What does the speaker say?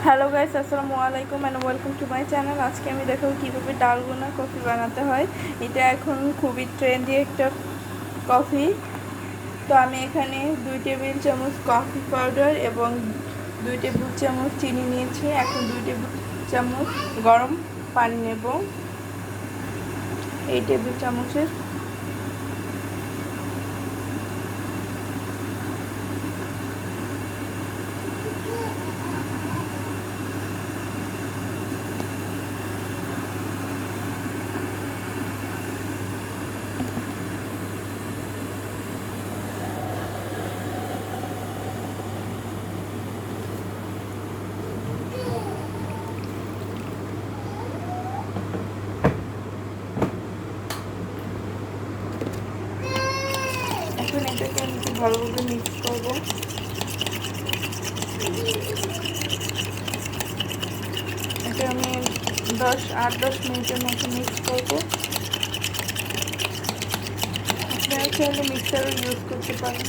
Hello guys, আসসালামু আলাইকুম and welcome to my channel. আজকে আমি দেখাবো কীভাবে ডালগোনা কফি বানাতে হয়। এটা এখন খুবই ট্রেন্ডি একটা কফি। তো আমি এখানে 2 টেবিল চামচ কফি পাউডার এবং 2 টেবিল চামচ চিনি নিয়েছি। এখন 2 টেবিল চামচ গরম পানি নেব, এই টেবিল চামচের। এখন এটাকে আমি ভালোভাবে মিক্স করবো। এটা আমি 8-10 মিনিটের মতো মিক্স করবো। আপনারা চাইলে মিক্সারও ইউজ করতে পারেন।